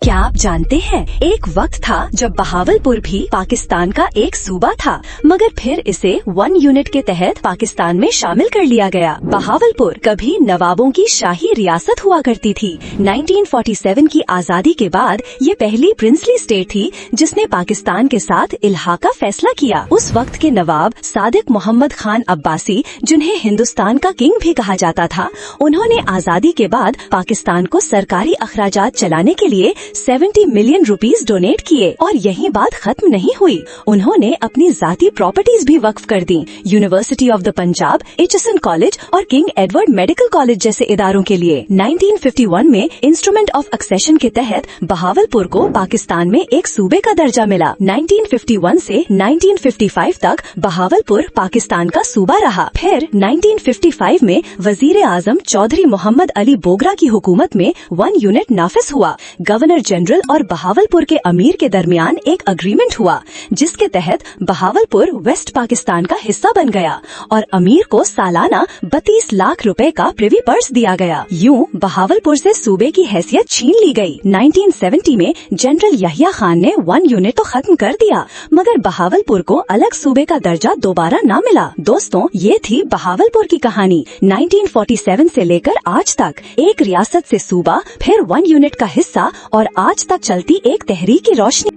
क्या आप जानते हैं, एक वक्त था जब बहावलपुर भी पाकिस्तान का एक सूबा था, मगर फिर इसे 1 यूनिट के तहत पाकिस्तान में शामिल कर लिया गया। बहावलपुर कभी नवाबों की शाही रियासत हुआ करती थी। 1947 की आजादी के बाद ये पहली प्रिंसली स्टेट थी जिसने पाकिस्तान के साथ इल्हा का फैसला किया। उस वक्त के नवाब सादिक मोहम्मद खान अब्बासी, जिन्हें हिंदुस्तान का किंग भी कहा जाता था, उन्होंने आजादी के बाद पाकिस्तान को सरकारी अखराजात चलाने के लिए 70 मिलियन रुपीस डोनेट किए। और यही बात खत्म नहीं हुई, उन्होंने अपनी जाती प्रॉपर्टीज भी वक्फ कर दी। University of the Punjab, HSN college और किंग एडवर्ड मेडिकल कॉलेज जैसे इदारों के लिए। 1951 में इंस्ट्रूमेंट ऑफ एक्सेशन के तहत बहावलपुर को पाकिस्तान में एक सूबे का दर्जा मिला। 1951 से 1955 तक बहावलपुर पाकिस्तान का सूबा रहा। फिर 1955 में वजीर आजम चौधरी मोहम्मद अली बोगरा की हुकूमत में 1 यूनिट नाफिज हुआ। गवर्नर जनरल और बहावलपुर के अमीर के दरमियान एक अग्रीमेंट हुआ, जिसके तहत बहावलपुर वेस्ट पाकिस्तान का हिस्सा बन गया और अमीर को सालाना 32 लाख रुपए का प्रिवी पर्स दिया गया। यूं बहावलपुर से सूबे की हैसियत छीन ली गई। 1970 में जनरल यहिया खान ने 1 यूनिट तो खत्म कर दिया, मगर बहावलपुर को अलग सूबे का दर्जा दोबारा न मिला। दोस्तों, ये थी बहावलपुर की कहानी। 1947 से लेकर आज तक एक रियासत से सूबा, फिर 1 यूनिट का हिस्सा और आज तक चलती एक तहरीक की रोशनी।